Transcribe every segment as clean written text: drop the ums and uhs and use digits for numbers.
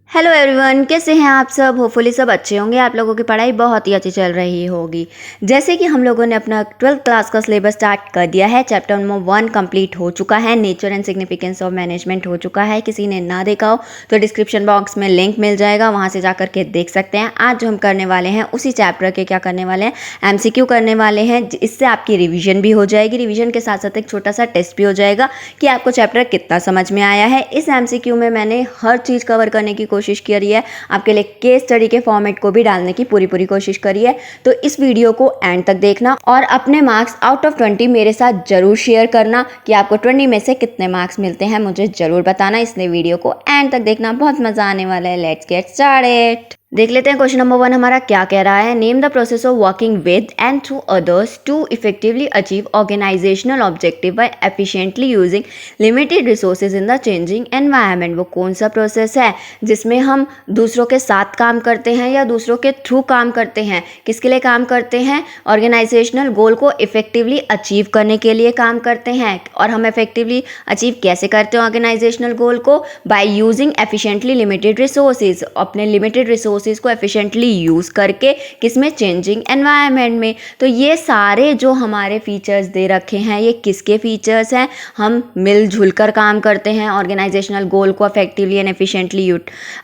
Hello everyone, कैसे हैं आप सब। होपफुली सब अच्छे होंगे। आप लोगों की पढ़ाई बहुत ही अच्छी चल रही होगी। जैसे कि हम लोगों ने अपना 12th क्लास का सिलेबस स्टार्ट कर दिया है। चैप्टर नंबर 1 कंप्लीट हो चुका है। Nature and significance of management हो चुका है। किसी ने ना देखा हो तो डिस्क्रिप्शन बॉक्स में लिंक मिल जाएगा, वहाँ से जा करके देख सकते हैं। आज जो हम करने वाले हैं उसी चैप्टर के क्या करने वाले हैं, MCQ करने वाले हैं। इससे आपकी रिविजन भी हो जाएगी। रिविजन के साथ साथ एक छोटा सा टेस्ट भी हो जाएगा कि आपको चैप्टर कितना समझ में आया है। इस MCQ में मैंने हर चीज़ कवर करने की कोशिश करी है। आपके लिए केस स्टडी के फॉर्मेट को भी डालने की पूरी कोशिश करी है। तो इस वीडियो को एंड तक देखना और अपने मार्क्स आउट ऑफ 20 मेरे साथ जरूर शेयर करना कि आपको 20 में से कितने मार्क्स मिलते हैं, मुझे जरूर बताना। इसलिए वीडियो को एंड तक देखना, बहुत मजा आने वाला है। Let's get started. देख लेते हैं क्वेश्चन नंबर 1 हमारा क्या कह रहा है। Name the process of working with and through others to effectively achieve organisational objective by efficiently using limited resources in the changing environment. वो कौन सा प्रोसेस है जिसमें हम दूसरों के साथ काम करते हैं या दूसरों के थ्रू काम करते हैं। किसके लिए काम करते हैं? ऑर्गेनाइजेशनल गोल को इफेक्टिवली अचीव करने के लिए काम करते हैं। और हम इफेक्टिवली अचीव कैसे करते हैं ऑर्गेनाइजेशनल गोल को? By using efficiently limited resources. अपने लिमिटेड रिसोर्सेज को एफिशिएंटली यूज करके किसमें? चेंजिंग एनवायरनमेंट में। तो ये सारे जो हमारे फीचर्स दे रखे हैं, ये किसके फीचर्स हैं? हम मिलजुल कर काम करते हैं, ऑर्गेनाइजेशनल गोल को इफेक्टिवली एंड एफिशिएंटली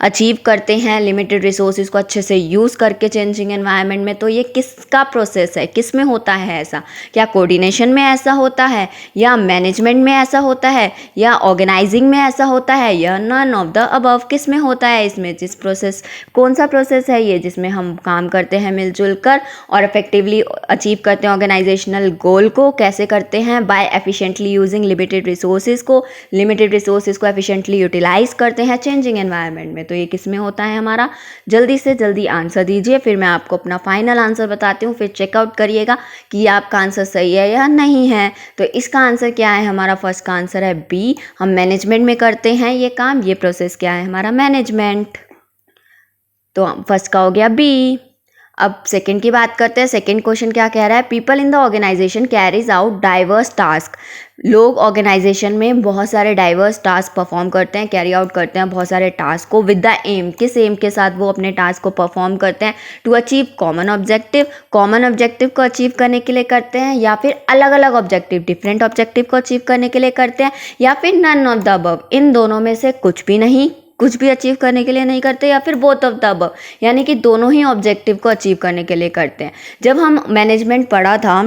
अचीव करते हैं, लिमिटेड रिसोर्सेज को अच्छे से यूज करके चेंजिंग एनवायरनमेंट में। तो ये किसका प्रोसेस है? किस में होता है ऐसा? क्या कोऑर्डिनेशन में ऐसा होता है, या मैनेजमेंट में ऐसा होता है, या ऑर्गेनाइजिंग में ऐसा होता है, या नन ऑफ द अबव? किस में होता है इसमें? जिस प्रोसेस, कौन सा प्रोसेस है ये जिसमें हम काम करते हैं मिलजुल कर और इफेक्टिवली अचीव करते हैं ऑर्गेनाइजेशनल गोल को? कैसे करते हैं? By efficiently using limited resources को एफिशिएंटली यूटिलाइज करते हैं चेंजिंग एनवायरनमेंट में। तो ये किस में होता है हमारा? जल्दी से जल्दी आंसर दीजिए, फिर मैं आपको अपना फाइनल आंसर बताती हूँ। फिर चेकआउट करिएगा कि आपका आंसर सही है या नहीं है। तो इसका आंसर क्या है हमारा? फर्स्ट का आंसर है बी। हम मैनेजमेंट में करते हैं ये काम। ये प्रोसेस क्या है हमारा? मैनेजमेंट। तो फर्स्ट का हो गया बी। अब सेकंड की बात करते हैं। सेकंड क्वेश्चन क्या कह रहा है? People in the organisation carries out diverse task. लोग ऑर्गेनाइजेशन में बहुत सारे डाइवर्स टास्क परफॉर्म करते हैं, कैरी आउट करते हैं बहुत सारे टास्क को। विद द एम, किस एम के साथ वो अपने टास्क को परफॉर्म करते हैं? To achieve common objective. Common objective को अचीव करने के लिए करते हैं, या फिर अलग अलग ऑब्जेक्टिव, डिफरेंट ऑब्जेक्टिव को अचीव करने के लिए करते हैं, या फिर नन ऑफ द अबव। इन दोनों में से कुछ भी नहीं, कुछ भी अचीव करने के लिए नहीं करते, या फिर बोथ ऑफ द अबव, यानी कि दोनों ही ऑब्जेक्टिव को अचीव करने के लिए करते हैं। जब हम मैनेजमेंट पढ़ा था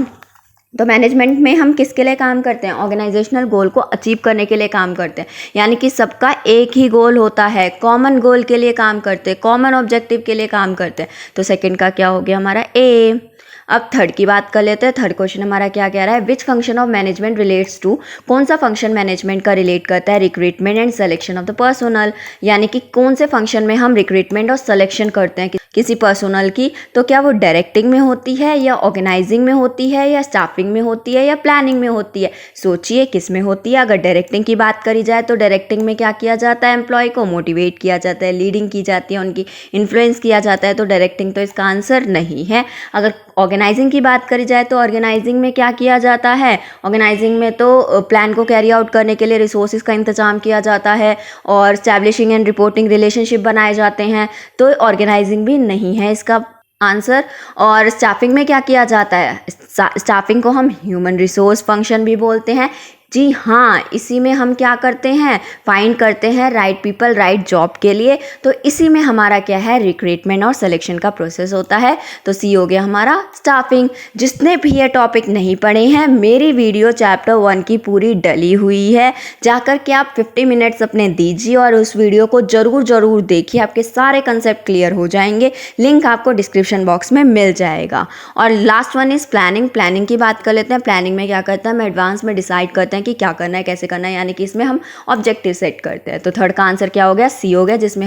तो मैनेजमेंट में हम किसके लिए काम करते हैं? ऑर्गेनाइजेशनल गोल को अचीव करने के लिए काम करते हैं, यानी कि सबका एक ही गोल होता है, कॉमन गोल के लिए काम करते हैं, कॉमन ऑब्जेक्टिव के लिए काम करते हैं। तो सेकंड का क्या हो गया हमारा? ए। अब थर्ड की बात कर लेते हैं। थर्ड क्वेश्चन हमारा क्या कह रहा है? Which function of management relates to. कौन सा फंक्शन मैनेजमेंट का रिलेट करता है? Recruitment and selection of the personnel. यानी कि कौन से फंक्शन में हम रिक्रूटमेंट और सिलेक्शन करते हैं किसी पर्सनल की? तो क्या वो डायरेक्टिंग में होती है, या ऑर्गेनाइजिंग में होती है, या स्टाफिंग में होती है, या प्लानिंग में होती है? सोचिए किस में होती है। अगर डायरेक्टिंग की बात करी जाए तो डायरेक्टिंग में क्या किया जाता है? एम्प्लॉय को मोटिवेट किया जाता है, लीडिंग की जाती है, उनकी इन्फ्लुएंस किया जाता है। तो डायरेक्टिंग तो इसका आंसर नहीं है। अगर ऑर्गेनाइजिंग की बात करी जाए तो ऑर्गेनाइजिंग में क्या किया जाता है? ऑर्गेनाइजिंग में तो प्लान को कैरी आउट करने के लिए रिसोर्सेज का इंतजाम किया जाता है, और स्टैब्लिशिंग एंड रिपोर्टिंग रिलेशनशिप बनाए जाते हैं। तो ऑर्गेनाइजिंग भी नहीं है इसका आंसर। और स्टाफिंग में क्या किया जाता है? स्टाफिंग को हम ह्यूमन रिसोर्स फंक्शन भी बोलते हैं। जी हाँ, इसी में हम क्या करते हैं? फाइंड करते हैं राइट पीपल राइट जॉब के लिए। तो इसी में हमारा क्या है? रिक्रूटमेंट और सिलेक्शन का प्रोसेस होता है। तो सी हो गया हमारा स्टाफिंग। जिसने भी ये टॉपिक नहीं पढ़े हैं, मेरी वीडियो चैप्टर 1 की पूरी डली हुई है, जाकर के आप 50 मिनट्स अपने दीजिए और उस वीडियो को जरूर देखिए। आपके सारे कंसेप्ट क्लियर हो जाएंगे। लिंक आपको डिस्क्रिप्शन बॉक्स में मिल जाएगा। और last one is planning. Planning की बात कर लेते हैं। प्लानिंग में क्या करते हैं? हम एडवांस में डिसाइड करते हैं कि क्या करना है, कैसे करना है, यानी कि इसमें हम ऑब्जेक्टिव सेट करते हैं। तो थर्ड का आंसर क्या हो गया? सी हो गया, जिसमें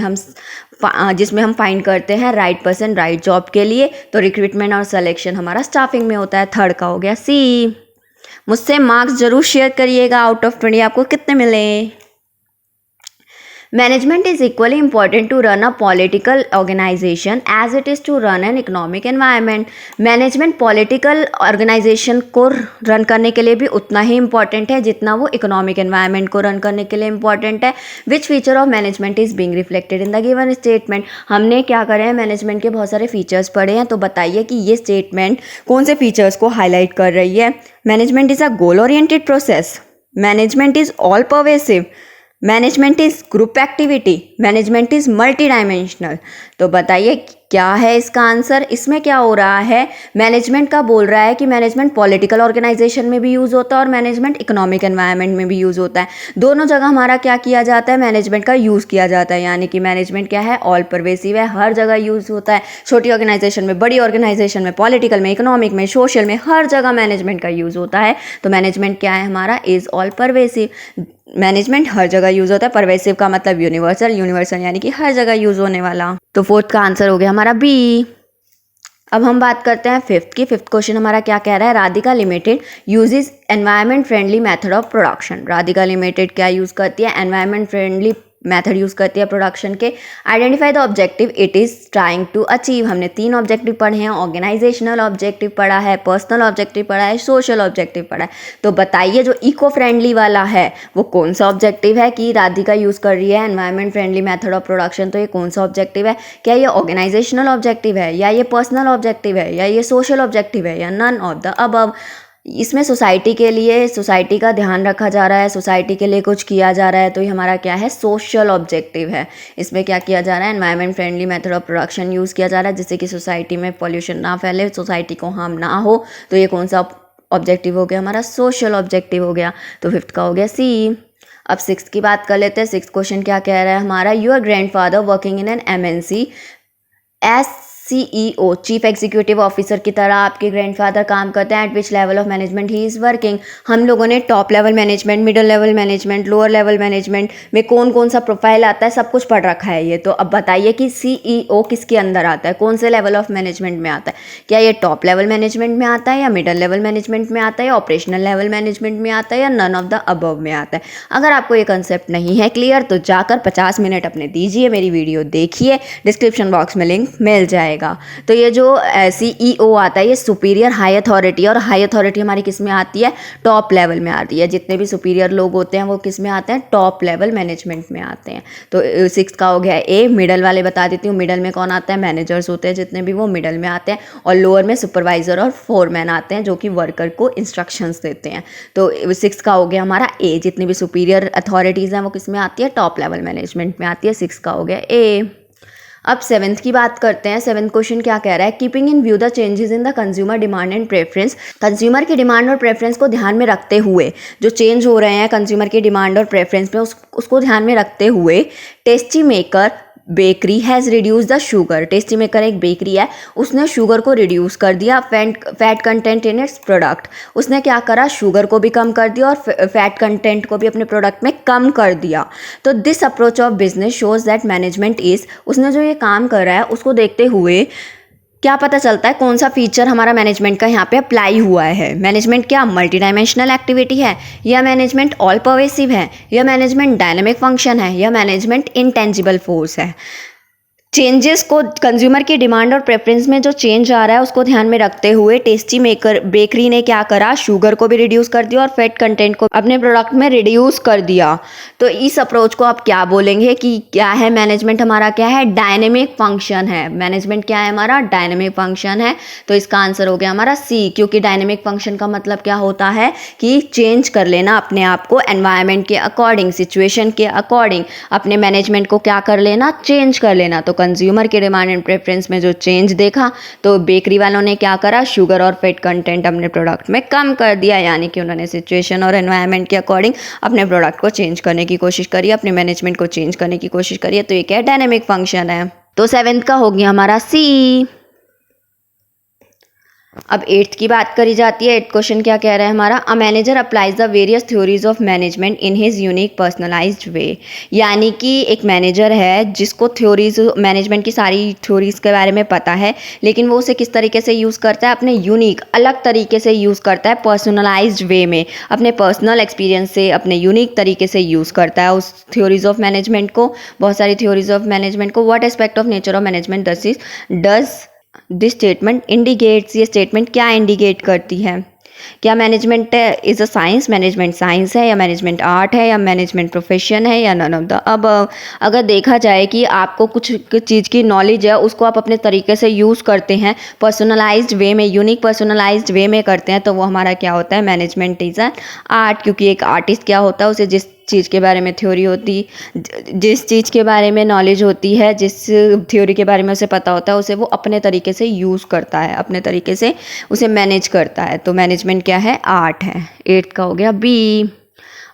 हम फाइंड करते हैं राइट पर्सन राइट जॉब के लिए। तो रिक्रूटमेंट और सिलेक्शन हमारा स्टाफिंग में होता है। थर्ड का हो गया सी। मुझसे मार्क्स जरूर शेयर करिएगा। आउट ऑफ 20 आपको कितने मिले? Management is equally important to run a political organisation as it is to run an economic environment. Management political organisation को रन करने के लिए भी उतना ही इंपॉर्टेंट है जितना वो इकोनॉमिक एनवायरनमेंट को रन करने के लिए इंपॉर्टेंट है। Which feature of management is being reflected in the given statement. हमने क्या करे हैं, मैनेजमेंट के बहुत सारे फीचर्स पढ़े हैं, तो बताइए कि ये स्टेटमेंट कौन से फीचर्स को हाईलाइट कर रही है। Management is a goal oriented process, management is all pervasive, management is group activity, management is multi dimensional. तो बताइए क्या है इसका आंसर। इसमें क्या हो रहा है, मैनेजमेंट का बोल रहा है कि मैनेजमेंट पॉलिटिकल ऑर्गेनाइजेशन में भी यूज़ होता है और मैनेजमेंट इकोनॉमिक एनवायरनमेंट में भी यूज़ होता है। दोनों जगह हमारा क्या किया जाता है, मैनेजमेंट का यूज़ किया जाता है। यानी कि मैनेजमेंट क्या है, ऑल परवेसिव है, हर जगह यूज़ होता है। छोटी ऑर्गेनाइजेशन में, बड़ी ऑर्गेनाइजेशन में, पॉलिटिकल में, इकोनॉमिक में, सोशल में, हर जगह मैनेजमेंट का यूज़ होता है। तो मैनेजमेंट क्या है हमारा, इज़ ऑल परवेसिव। मैनेजमेंट हर जगह यूज़ होता है। परवेसिव का मतलब यूनिवर्सल, यूनिवर्सल यानी कि हर जगह यूज़ होने वाला। तो फोर्थ का आंसर हो गया हमारा बी। अब हम बात करते हैं फिफ्थ की। फिफ्थ क्वेश्चन हमारा क्या कह रहा है, Radhika limited uses environment friendly method of production. Radhika limited क्या यूज़ करती है, एनवायरनमेंट फ्रेंडली मेथड यूज़ करती है प्रोडक्शन के। Identify the objective it is trying to achieve. हमने 3 ऑब्जेक्टिव पढ़े हैं, ऑर्गेनाइजेशनल ऑब्जेक्टिव पढ़ा है, पर्सनल ऑब्जेक्टिव पढ़ा है, सोशल ऑब्जेक्टिव पढ़ा है। तो बताइए जो इको फ्रेंडली वाला है वो कौन सा ऑब्जेक्टिव है कि राधिका यूज़ कर रही है environment friendly method of production. तो ये कौन सा ऑब्जेक्टिव है, क्या ये ऑर्गेनाइजेशनल ऑब्जेक्टिव है, या ये पर्सनल ऑब्जेक्टिव है, या ये सोशल ऑब्जेक्टिव है, या नन ऑफ द अबव। इसमें सोसाइटी के लिए, सोसाइटी का ध्यान रखा जा रहा है, सोसाइटी के लिए कुछ किया जा रहा है, तो ये हमारा क्या है, सोशल ऑब्जेक्टिव है। इसमें क्या किया जा रहा है, environment friendly method of production use किया जा रहा है जिससे कि सोसाइटी में पॉल्यूशन ना फैले, सोसाइटी को हार्म ना हो। तो ये कौन सा ऑब्जेक्टिव हो गया हमारा, सोशल ऑब्जेक्टिव हो गया। तो फिफ्थ का हो गया सी। अब सिक्स्थ की बात कर लेते हैं। सिक्स्थ क्वेश्चन क्या कह रहा है हमारा, your grandfather working in an MNC S CEO chief executive officer की तरह आपके ग्रैंडफादर काम करते हैं। Eight which level of management he is working. हम लोगों ने top level management, middle level management, lower level management में कौन कौन सा प्रोफाइल आता है सब कुछ पढ़ रखा है ये। तो अब बताइए कि CEO किसके अंदर आता है, कौन से लेवल ऑफ मैनेजमेंट में आता है। क्या ये टॉप लेवल मैनेजमेंट में आता है, या मिडिल लेवल मैनेजमेंट में आता है, या ऑपरेशनल लेवल मैनेजमेंट में आता है, या नन ऑफ द अबव में आता है। अगर आपको ये कंसेप्ट नहीं है क्लियर तो जाकर 50 मिनट अपने दीजिए, मेरी वीडियो देखिए, डिस्क्रिप्शन बॉक्स में लिंक मिल जाएगा। तो ये जो CEO आता है ये सुपीरियर हाई अथॉरिटी, और हाई अथॉरिटी हमारी किस में आती है, टॉप लेवल में आती है। जितने भी सुपीरियर लोग होते हैं वो किस में आते हैं, टॉप लेवल मैनेजमेंट में आते हैं। तो सिक्स का हो गया ए। मिडल वाले बता देती हूँ, मिडल में कौन आता है, मैनेजर्स होते हैं जितने भी वो मिडल में आते हैं, और लोअर में सुपरवाइजर और फोरमैन आते हैं जो कि वर्कर को इंस्ट्रक्शंस देते हैं। तो सिक्स का हो गया हमारा ए। जितनी भी सुपीरियर अथॉरिटीज़ हैं वो किस में आती है, टॉप लेवल मैनेजमेंट में आती है। सिक्स का हो गया ए। अब सेवन्थ की बात करते हैं। सेवन्थ क्वेश्चन क्या कह रहा है, keeping in view the changes in the consumer demand and preference. Consumer की डिमांड और प्रेफरेंस को ध्यान में रखते हुए, जो चेंज हो रहे हैं कंज्यूमर की डिमांड और प्रेफरेंस में उसको ध्यान में रखते हुए, tasty maker bakery has reduce the sugar. Tasty maker एक बेकरी है, उसने शुगर को रिड्यूस कर दिया, fat content in its product. उसने क्या करा, शुगर को भी कम कर दिया और फैट कंटेंट को भी अपने प्रोडक्ट में कम कर दिया। तो this approach of business shows that management is, उसने जो ये काम कर रहा है उसको देखते हुए क्या पता चलता है कौन सा फीचर हमारा मैनेजमेंट का यहाँ पे अप्लाई हुआ है। मैनेजमेंट क्या मल्टी डायमेंशनल एक्टिविटी है, या मैनेजमेंट ऑल परवेसिव है, या मैनेजमेंट डायनेमिक फंक्शन है, या मैनेजमेंट इंटेंजिबल फोर्स है। चेंजेस को, कंज्यूमर की डिमांड और प्रेफरेंस में जो चेंज आ रहा है उसको ध्यान में रखते हुए टेस्टी मेकर बेकरी ने क्या करा, शुगर को भी रिड्यूस कर दिया और फैट कंटेंट को अपने प्रोडक्ट में रिड्यूस कर दिया। तो इस अप्रोच को आप क्या बोलेंगे कि क्या है, मैनेजमेंट हमारा क्या है, डायनेमिक फंक्शन है। मैनेजमेंट क्या है हमारा, डायनेमिक फंक्शन है। तो इसका आंसर हो गया हमारा सी, क्योंकि डायनेमिक फंक्शन का मतलब क्या होता है कि चेंज कर लेना अपने आप को एनवायरनमेंट के अकॉर्डिंग, सिचुएशन के अकॉर्डिंग अपने मैनेजमेंट को क्या कर लेना, चेंज कर लेना। तो कंज्यूमर के डिमांड एंड प्रेफरेंस में जो चेंज देखा तो बेकरी वालों ने क्या करा, शुगर और फैट कंटेंट अपने प्रोडक्ट में कम कर दिया, यानी कि उन्होंने सिचुएशन और एनवायरनमेंट के अकॉर्डिंग अपने प्रोडक्ट को चेंज करने की कोशिश करी, अपने मैनेजमेंट को चेंज करने की कोशिश करी है। तो ये क्या है, डायनेमिक फंक्शन है। तो सेवेंथ का हो गया हमारा सी। अब 8th की बात करी जाती है। 8th क्वेश्चन क्या कह रहा है हमारा, a manager applies the various theories of management in his unique personalised way. यानी कि एक मैनेजर है जिसको थ्योरीज मैनेजमेंट की सारी थ्योरीज के बारे में पता है, लेकिन वो उसे किस तरीके से यूज़ करता है, अपने यूनिक अलग तरीके से यूज़ करता है, पर्सनलाइज्ड वे में, अपने पर्सनल एक्सपीरियंस से अपने यूनिक तरीके से यूज़ करता है उस थ्योरीज ऑफ मैनेजमेंट को, बहुत सारी थ्योरीज ऑफ मैनेजमेंट को। What aspect of nature of management does this statement indicates, ये स्टेटमेंट क्या इंडिकेट करती है? क्या management is a science, management science है, या मैनेजमेंट आर्ट है, या मैनेजमेंट प्रोफेशन है, या नन ऑफ द। अब अगर देखा जाए कि आपको कुछ चीज़ की नॉलेज है, उसको आप अपने तरीके से यूज़ करते हैं, पर्सनलाइज्ड वे में, यूनिक पर्सनलाइज्ड वे में करते हैं, तो वो हमारा क्या होता है, मैनेजमेंट इज़ अ आर्ट। क्योंकि एक आर्टिस्ट क्या होता है, उसे जिस चीज़ के बारे में थ्योरी होती, जिस चीज़ के बारे में नॉलेज होती है, जिस थ्योरी के बारे में उसे पता होता है, उसे वो अपने तरीके से यूज़ करता है, अपने तरीके से उसे मैनेज करता है। तो मैनेजमेंट क्या है, आर्ट है। 8th का हो गया बी।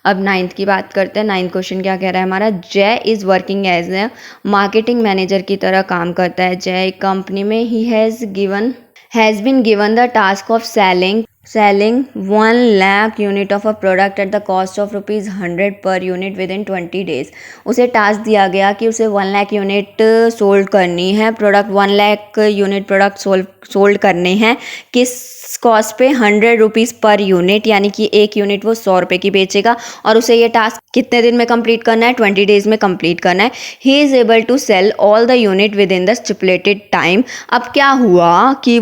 अब 9th की बात करते हैं। 9th क्वेश्चन क्या कह रहा है हमारा, Jay is working as a marketing manager की तरह काम करता है। जय एक कंपनी में ही has been given the task of selling 1 lakh unit of a product at the cost of ₹100 per unit within 20 days। उसे टास्क दिया गया कि उसे 1 लाख यूनिट सोल्ड करनी है, product 1 lakh unit product sold करने हैं। किस कॉस्ट पे, ₹100 पर यूनिट, यानी कि एक यूनिट वो ₹100 की बेचेगा, और उसे ये टास्क कितने दिन में कंप्लीट करना है, 20 डेज़ में कंप्लीट करना है। He is able to sell all the unit within the stipulated time. अब क्या हुआ कि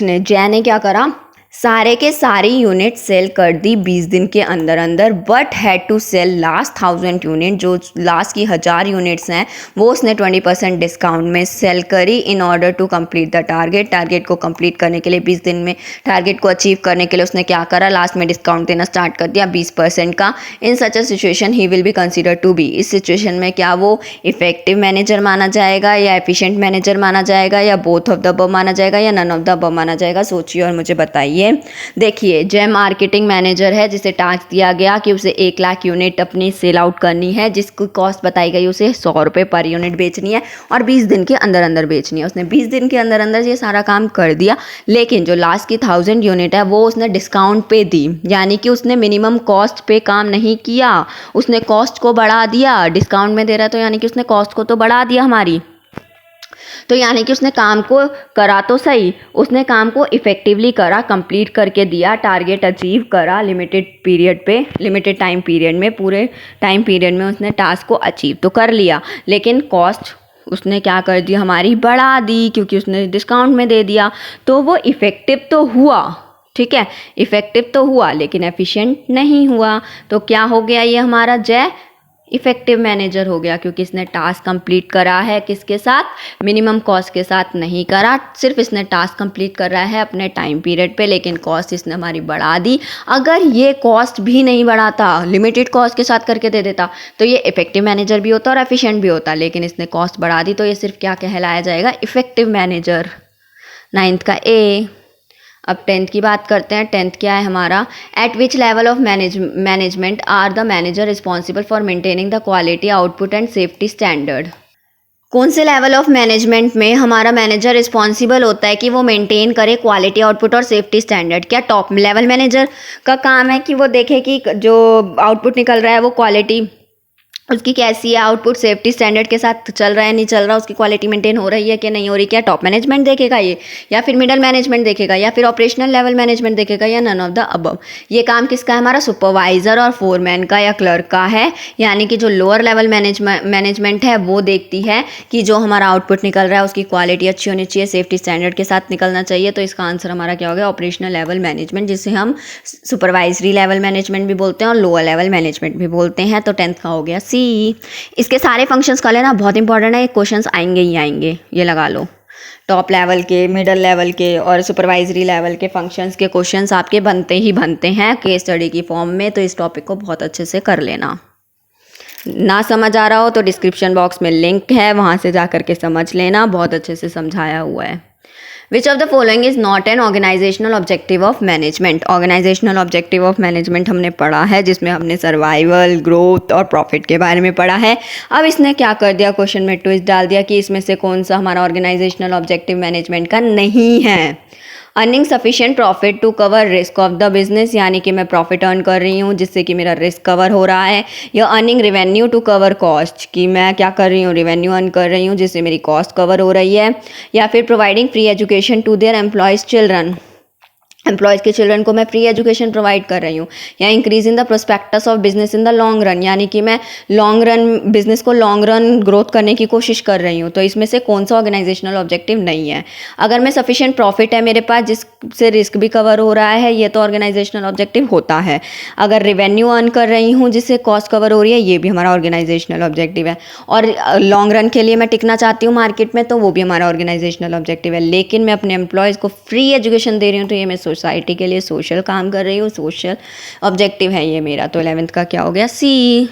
जय ने क्या करा, सारे के सारी यूनिट सेल कर दी 20 दिन के अंदर अंदर, but had to sell last 1000 unit, जो लास्ट की 1000 यूनिट्स हैं वो उसने 20% डिस्काउंट में सेल करी in order to complete the target को कंप्लीट करने के लिए, 20 दिन में टारगेट को अचीव करने के लिए उसने क्या करा, लास्ट में डिस्काउंट देना स्टार्ट कर दिया 20% का। In such a situation he will be consider to be, इस सिचुएशन में क्या वो इफेक्टिव मैनेजर माना जाएगा, या एफिशिएंट मैनेजर माना जाएगा, या बोथ ऑफ द अबव माना जाएगा, या नन ऑफ द अबव माना जाएगा? सोचिए और मुझे बताइए। देखिए, जय मार्केटिंग मैनेजर है जिसे टास्क दिया गया कि उसे 1 लाख यूनिट अपनी सेल आउट करनी है, जिसकी कॉस्ट बताई गई उसे ₹100 पर यूनिट बेचनी है, और 20 दिन के अंदर अंदर बेचनी है। उसने 20 दिन के अंदर अंदर ये सारा काम कर दिया, लेकिन जो लास्ट की 1000 यूनिट है वो उसने डिस्काउंट पे दी, यानी कि उसने मिनिमम कॉस्ट पे काम नहीं किया, उसने कॉस्ट को बढ़ा दिया। डिस्काउंट में दे रहा है तो यानी कि उसने कॉस्ट को तो बढ़ा दिया हमारी, तो यानी कि उसने काम को करा तो सही, उसने काम को इफ़ेक्टिवली करा, कंप्लीट करके दिया, टारगेट अचीव करा लिमिटेड टाइम पीरियड में, पूरे टाइम पीरियड में उसने टास्क को अचीव तो कर लिया, लेकिन कॉस्ट उसने क्या कर दी, हमारी बढ़ा दी, क्योंकि उसने डिस्काउंट में दे दिया। तो वो इफ़ेक्टिव तो हुआ, ठीक है, इफ़ेक्टिव तो हुआ, लेकिन एफिशिएंट नहीं हुआ। तो क्या हो गया ये हमारा जय, इफ़ेक्टिव मैनेजर हो गया, क्योंकि इसने टास्क कंप्लीट करा है किसके साथ, मिनिमम कॉस्ट के साथ नहीं करा, सिर्फ इसने टास्क कंप्लीट कर रहा है अपने टाइम पीरियड पे, लेकिन कॉस्ट इसने हमारी बढ़ा दी। अगर ये कॉस्ट भी नहीं बढ़ाता, लिमिटेड कॉस्ट के साथ करके दे देता, तो ये इफ़ेक्टिव मैनेजर भी होता और एफिशिएंट भी होता, लेकिन इसने कॉस्ट बढ़ा दी, तो ये सिर्फ क्या कहलाया जाएगा, इफ़ेक्टिव मैनेजर। 9th का ए। अब 10th की बात करते हैं। 10th क्या है हमारा, at which level of management are the manager responsible for maintaining the quality, output and safety standard. कौन से लेवल ऑफ मैनेजमेंट में हमारा मैनेजर रिस्पॉन्सिबल होता है कि वो मेंटेन करे क्वालिटी, आउटपुट और सेफ्टी स्टैंडर्ड? क्या टॉप लेवल मैनेजर का काम है कि वो देखे कि जो आउटपुट निकल रहा है वो क्वालिटी उसकी कैसी है, आउटपुट सेफ्टी स्टैंडर्ड के साथ चल रहा है नहीं चल रहा, उसकी क्वालिटी मेंटेन हो रही है कि नहीं हो रही? क्या टॉप मैनेजमेंट देखेगा ये, या फिर मिडल मैनेजमेंट देखेगा, या फिर ऑपरेशनल लेवल मैनेजमेंट देखेगा, या नन ऑफ द अबव? ये काम किसका है हमारा, सुपरवाइजर और फोरमैन का या क्लर्क का है। यानी कि जो लोअर लेवल मैनेजमेंट है वो देखती है कि जो हमारा आउटपुट निकल रहा है उसकी क्वालिटी अच्छी होनी चाहिए, सेफ्टी स्टैंडर्ड के साथ निकलना चाहिए। तो इसका आंसर हमारा क्या हो गया, ऑपरेशनल लेवल मैनेजमेंट, जिसे हम सुपरवाइजरी लेवल मैनेजमेंट भी बोलते हैं और लोअर लेवल मैनेजमेंट भी बोलते हैं। तो 10th का हो गया सी। इसके सारे फंक्शंस कर लेना, बहुत इंपॉर्टेंट है, क्वेश्चंस आएंगे ही आएंगे, ये लगा लो। टॉप लेवल के, मिडल लेवल के और सुपरवाइजरी लेवल के फंक्शंस के क्वेश्चंस आपके बनते ही बनते हैं केस स्टडी की फॉर्म में। तो इस टॉपिक को बहुत अच्छे से कर लेना। ना समझ आ रहा हो तो डिस्क्रिप्शन बॉक्स में लिंक है, वहाँ से जा कर के समझ लेना, बहुत अच्छे से समझाया हुआ है। Which of the following is not an organisational objective of management? Organisational objective of management हमने पढ़ा है, जिसमें हमने सर्वाइवल, ग्रोथ और प्रॉफिट के बारे में पढ़ा है। अब इसने क्या कर दिया, क्वेश्चन में ट्विस्ट डाल दिया कि इसमें से कौन सा हमारा ऑर्गेनाइजेशनल ऑब्जेक्टिव मैनेजमेंट का नहीं है। Earning sufficient profit to cover risk of the business, यानी कि मैं प्रॉफिट अर्न कर रही हूँ जिससे कि मेरा रिस्क कवर हो रहा है। या earning revenue to cover cost, कि मैं क्या कर रही हूँ, रेवेन्यू अर्न कर रही हूँ जिससे मेरी कॉस्ट कवर हो रही है। या फिर providing free education to their employees children, employees के चिल्ड्रन को मैं फ्री एजुकेशन प्रोवाइड कर रही हूँ। या increase in the prospectus of business in the long run, यानी कि मैं लॉन्ग रन बिजनेस को लॉन्ग रन ग्रोथ करने की कोशिश कर रही हूँ। तो इसमें से कौन सा ऑर्गेनाइजेशनल ऑब्जेक्टिव नहीं है। अगर मैं सफिशिएंट प्रॉफिट है मेरे पास जिससे रिस्क भी कवर हो रहा है, ये तो ऑर्गेनाइजेशनल ऑब्जेक्टिव होता है। अगर रेवेन्यू अर्न कर रही हूँ जिससे कॉस्ट कवर हो रही है, ये भी हमारा ऑर्गेनाइजेशनल ऑब्जेक्टिव है। और लॉन्ग रन के लिए मैं टिकना चाहती हूँ मार्केट में, तो वो भी हमारा ऑर्गेनाइजेशनल ऑब्जेक्टिव है। लेकिन मैं अपने एम्प्लॉयज़ को फ्री एजुकेशन दे रही हूँ, तो ये मैं सोसाइटी के लिए सोशल काम कर रही हूँ, सोशल ऑब्जेक्टिव है ये मेरा। तो 11th का क्या हो गया, सी।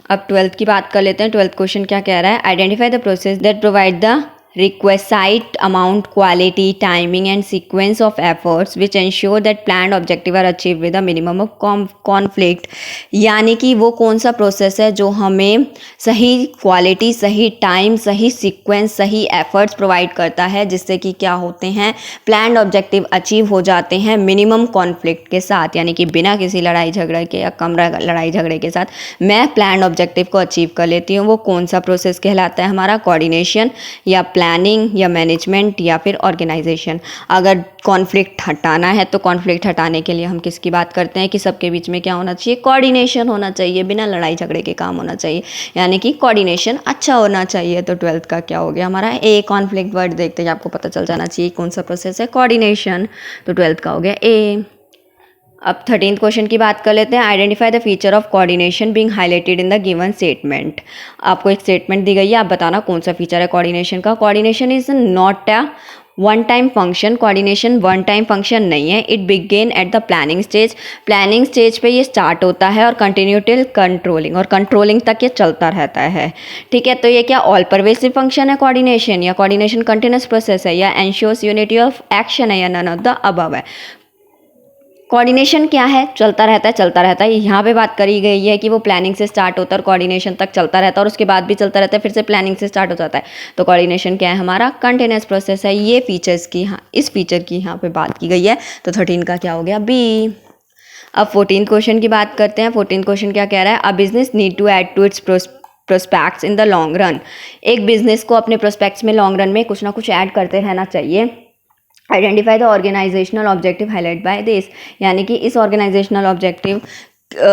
अब 12th की बात कर लेते हैं। 12th क्वेश्चन क्या कह रहा है, identify the process that provide the requisite amount, quality, timing and sequence of efforts which ensure that planned objective are achieved with a minimum of conflict, यानी कि वो कौन सा प्रोसेस है जो हमें सही क्वालिटी, सही टाइम, सही सीक्वेंस, सही एफर्ट्स प्रोवाइड करता है जिससे कि क्या होते हैं, प्लान्ड ऑब्जेक्टिव अचीव हो जाते हैं मिनिमम कॉन्फ्लिक्ट के साथ, यानी कि बिना किसी लड़ाई झगड़े के या कम लड़ाई झगड़े के साथ मैं प्लान्ड ऑब्जेक्टिव को अचीव कर लेती हूँ। वो कौन सा प्रोसेस कहलाता है हमारा, कोऑर्डिनेशन या प्लानिंग या मैनेजमेंट या फिर ऑर्गेनाइजेशन। अगर कॉन्फ्लिक्ट हटाना है तो कॉन्फ्लिक्ट हटाने के लिए हम किसकी बात करते हैं कि सबके बीच में क्या होना चाहिए, कोऑर्डिनेशन होना चाहिए, बिना लड़ाई झगड़े के काम होना चाहिए, यानी कि कोऑर्डिनेशन अच्छा होना चाहिए। तो 12th का क्या हो गया हमारा, ए। कॉन्फ्लिक्ट वर्ड देखते ही आपको पता चल जाना चाहिए कौन सा प्रोसेस है, कोऑर्डिनेशन। तो 12th का हो गया ए। अब 13th क्वेश्चन की बात कर लेते हैं। Identify the feature of coordination being highlighted in the given statement. आपको एक स्टेटमेंट दी गई है, आप बताना कौन सा फीचर है कोऑर्डिनेशन का। Coordination is not a one time function, coordination one time function नहीं है। It began at the planning stage, planning stage पे ये स्टार्ट होता है और कंटिन्यू टिल कंट्रोलिंग, और कंट्रोलिंग तक ये चलता रहता है। ठीक है, तो ये क्या ऑल परवेसिव फंक्शन है कोऑर्डिनेशन, या कोऑर्डिनेशन कंटिन्यूस प्रोसेस है, या एंश्योर्स यूनिटी ऑफ एक्शन है, या नन ऑफ द अबव है। कोऑर्डिनेशन क्या है, चलता रहता है, चलता रहता है। यहाँ पे बात करी गई है कि वो प्लानिंग से स्टार्ट होता है और कोऑर्डिनेशन तक चलता रहता है और उसके बाद भी चलता रहता है, फिर से प्लानिंग से स्टार्ट हो जाता है। तो कोऑर्डिनेशन क्या है हमारा, कंटिन्यूअस प्रोसेस है। ये फीचर्स की यहाँ, इस फीचर की यहाँ पे बात की गई है। तो 13 का क्या हो गया, बी। अब 14th क्वेश्चन की बात करते हैं। 14th क्वेश्चन क्या कह रहा है, a business need to add to its prospects in the long run. एक बिजनेस को अपने प्रोस्पेक्ट्स में लॉन्ग रन में कुछ ना कुछ ऐड करते रहना चाहिए। Identify the organisational objective highlight by this, यानी कि इस ऑर्गेनाइजेशनल ऑब्जेक्टिव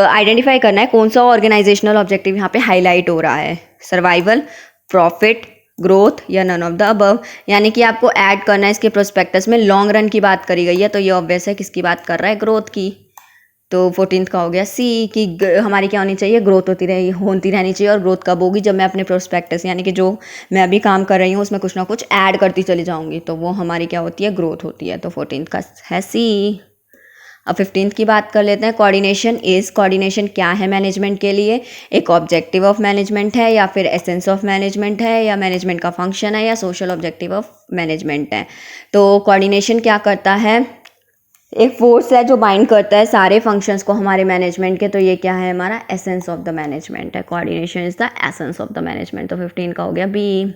आइडेंटिफाई करना है कौन सा ऑर्गेनाइजेशनल ऑब्जेक्टिव यहाँ पे हाईलाइट हो रहा है, सर्वाइवल, प्रॉफिट, ग्रोथ या नन ऑफ द अबव। यानी कि आपको ऐड करना है इसके प्रोस्पेक्टस में, लॉन्ग रन की बात करी गई है, तो ये ऑब्वियस है किसकी बात कर रहा है, ग्रोथ की। तो 14th का हो गया सी, कि हमारी क्या होनी चाहिए, ग्रोथ होती रहनी चाहिए। और ग्रोथ कब होगी, जब मैं अपने प्रोस्पेक्टस यानी कि जो मैं अभी काम कर रही हूँ उसमें कुछ ना कुछ ऐड करती चली जाऊँगी, तो वो हमारी क्या होती है, ग्रोथ होती है। तो 14th का है सी। अब 15th की बात कर लेते हैं। कोऑर्डिनेशन क्या है मैनेजमेंट के लिए, एक ऑब्जेक्टिव ऑफ मैनेजमेंट है, या फिर एसेंस ऑफ मैनेजमेंट है, या मैनेजमेंट का फंक्शन है, या सोशल ऑब्जेक्टिव ऑफ मैनेजमेंट है। तो कोऑर्डिनेशन क्या करता है, एक फोर्स है जो बाइंड करता है सारे फंक्शंस को हमारे मैनेजमेंट के। तो ये क्या है हमारा, एसेंस ऑफ द मैनेजमेंट है। Coordination is the essence of the management. तो 15 का हो गया बी।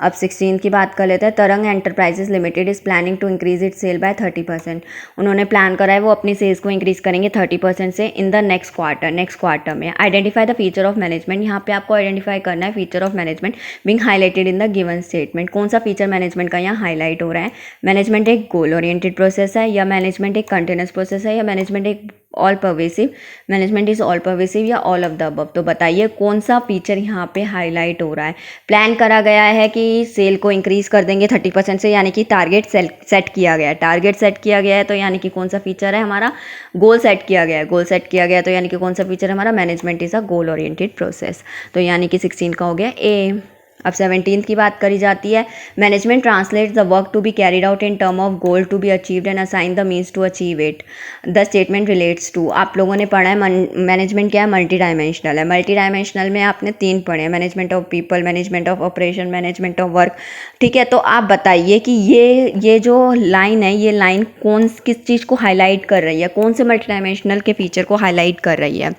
अब 16 की बात कर लेते हैं। Tarang enterprises limited is planning to increase it sale by 30%। उन्होंने प्लान करा है वो अपनी सेल्स को इंक्रीज करेंगे 30% से इन द नेक्स्ट क्वार्टर में। Identify the feature of management, यहाँ पे आपको आइडेंटिफाई करना है feature of management being highlighted in the given statement. कौन सा फीचर मैनेजमेंट का यहाँ हाईलाइट हो रहा है, मैनेजमेंट एक गोल ओरिएंटेड प्रोसेस है, या मैनेजमेंट एक कंटिन्यूअस प्रोसेस है, या मैनेजमेंट एक all pervasive, management is all pervasive, या ऑल ऑफ द अबव। तो बताइए कौन सा फीचर यहाँ पे हाईलाइट हो रहा है। प्लान करा गया है कि सेल को इंक्रीज कर देंगे 30% से, यानी कि टारगेट सेट किया गया है, टारगेट सेट किया गया है, तो यानी कि कौन सा फीचर है हमारा, गोल सेट किया गया है, गोल सेट किया गया है, तो यानी कि कौन सा फीचर है हमारा, management is a goal oriented process. तो यानी कि 16 का हो गया ए। अब 17th की बात करी जाती है। Management translates the work to be carried out in term of goal to be achieved and assign the means to achieve it. The statement relates to, आप लोगों ने पढ़ा है मैनेजमेंट क्या है, मल्टी डायमेंशनल है। मल्टी डायमेंशनल में आपने 3 पढ़े हैं, management of people, management of operation, management of work. ठीक है, तो आप बताइए कि ये जो लाइन है, ये लाइन किस चीज़ को हाईलाइट कर रही है, कौन से मल्टी डायमेंशनल के फीचर को हाईलाइट कर रही है।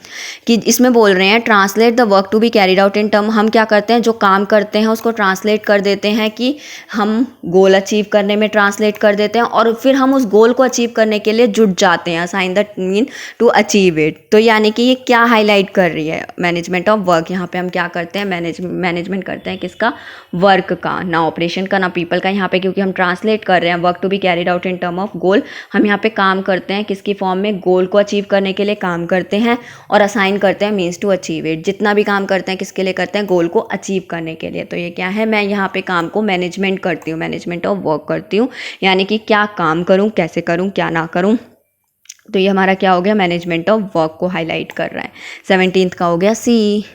कि इसमें बोल रहे हैं translate the work to be carried out in term, हम क्या करते हैं, जो काम करते करते हैं उसको ट्रांसलेट कर देते हैं कि हम गोल अचीव करने में ट्रांसलेट कर देते हैं और फिर हम उस गोल को अचीव करने के लिए जुट जाते हैं, assign the mean to achieve it. तो यानी कि ये क्या हाईलाइट कर रही है, मैनेजमेंट ऑफ वर्क। यहाँ पे हम क्या करते हैं, मैनेजमेंट करते हैं किसका, वर्क का, ना ऑपरेशन का ना पीपल का। यहाँ पे क्योंकि हम ट्रांसलेट कर रहे हैं work to be carried out in term of goal, हम यहाँ पे काम करते हैं किसकी फॉर्म में, गोल को अचीव करने के लिए काम करते हैं और असाइन करते हैं मीन्स टू अचीव इट। जितना भी काम करते हैं किसके लिए करते हैं, गोल को अचीव करने के लिए। तो ये क्या है, मैं यहाँ पे काम को मैनेजमेंट करती हूँ, मैनेजमेंट ऑफ वर्क करती हूँ, यानी कि क्या काम करूँ, कैसे करूँ, क्या ना करूँ। तो ये हमारा क्या हो गया, मैनेजमेंट ऑफ वर्क को हाईलाइट कर रहा है। 17th का हो गया सी।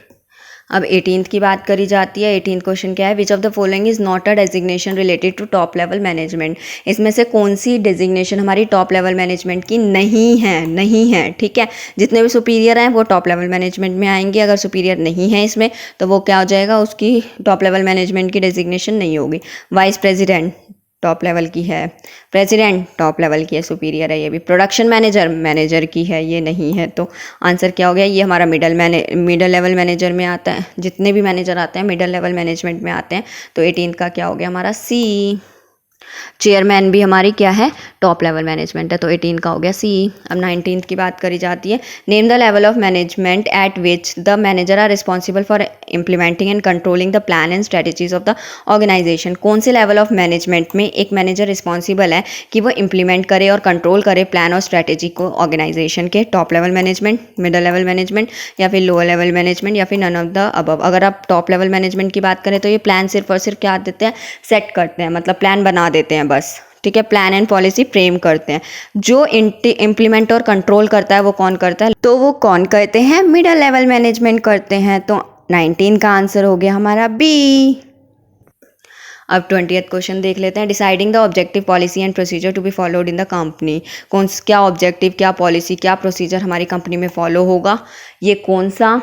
अब 18th की बात करी जाती है। 18th क्वेश्चन क्या है, which of the following is not a designation related to top level management. इसमें से कौन सी डेजिग्नेशन हमारी टॉप लेवल मैनेजमेंट की नहीं है, ठीक है। जितने भी सुपीरियर हैं वो टॉप लेवल मैनेजमेंट में आएंगे, अगर सुपीरियर नहीं है इसमें तो वो क्या हो जाएगा, उसकी टॉप लेवल मैनेजमेंट की डेजिग्नेशन नहीं होगी। वाइस प्रेसिडेंट टॉप लेवल की है, प्रेसिडेंट टॉप लेवल की है, सुपीरियर है ये भी। प्रोडक्शन मैनेजर मैनेजर की है, ये नहीं है। तो आंसर क्या हो गया, ये हमारा मिडल लेवल मैनेजर में आता है। जितने भी मैनेजर आते हैं मिडल लेवल मैनेजमेंट में आते हैं। तो 18th का क्या हो गया हमारा सी। चेयरमैन भी हमारी क्या है, टॉप लेवल मैनेजमेंट है। तो 18 का हो गया सी। अब 19th की बात करी जाती है। Name the level of management at which the manager are responsible for implementing and controlling the plan and strategies of the organisation. कौन से लेवल ऑफ मैनेजमेंट में एक मैनेजर रिस्पॉन्सिबल है कि वो इम्प्लीमेंट करे और कंट्रोल करे प्लान और स्ट्रेटेजी को ऑर्गेनाइजेशन के। Top level management, middle level management या फिर लोअर लेवल मैनेजमेंट या फिर नन ऑफ द अबव। अगर आप टॉप लेवल मैनेजमेंट की बात करें तो ये प्लान सिर्फ और सिर्फ क्या देते हैं, सेट करते हैं, मतलब प्लान बना देते हैं बस, ठीक है। प्लान एंड पॉलिसी फ्रेम करते हैं। जो इम्प्लीमेंट और कंट्रोल करता है वो कौन करता है, तो वो कौन करते हैं, मिडल लेवल मैनेजमेंट करते हैं। तो 19 का आंसर हो गया हमारा बी। अब 20th क्वेश्चन देख लेते हैं। Deciding the objective policy and procedure to be followed in the company. क्या ऑब्जेक्टिव, क्या पॉलिसी, क्या प्रोसीजर हमारी कंपनी में फॉलो होगा, ये कौन सा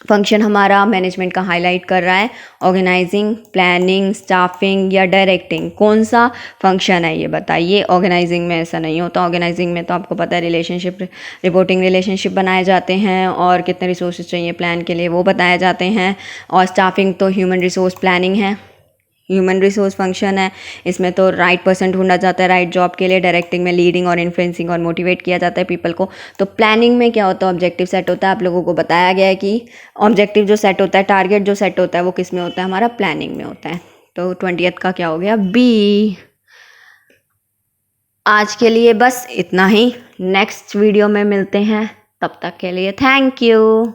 फंक्शन हमारा मैनेजमेंट का हाईलाइट कर रहा है। ऑर्गेनाइजिंग, प्लानिंग, स्टाफिंग या डायरेक्टिंग, कौन सा फंक्शन है ये बताइए। ऑर्गेनाइजिंग में ऐसा नहीं होता। ऑर्गेनाइजिंग में तो आपको पता है रिलेशनशिप, रिपोर्टिंग रिलेशनशिप बनाए जाते हैं और कितने रिसोर्सेज चाहिए प्लान के लिए वो बताए जाते हैं। और स्टाफिंग तो ह्यूमन रिसोर्स प्लानिंग है, ह्यूमन रिसोर्स फंक्शन है। इसमें तो राइट पर्सन ढूंढा जाता है राइट जॉब के लिए। डायरेक्टिंग में लीडिंग और इन्फ्लुएंसिंग और मोटिवेट किया जाता है पीपल को। तो प्लानिंग में क्या होता है, ऑब्जेक्टिव सेट होता है। आप लोगों को बताया गया है कि ऑब्जेक्टिव जो सेट होता है, टारगेट जो सेट होता है वो किस में होता है, हमारा प्लानिंग में होता है। तो 20th का क्या हो गया, बी। आज के लिए बस इतना ही। नेक्स्ट वीडियो में मिलते हैं, तब तक के लिए थैंक यू।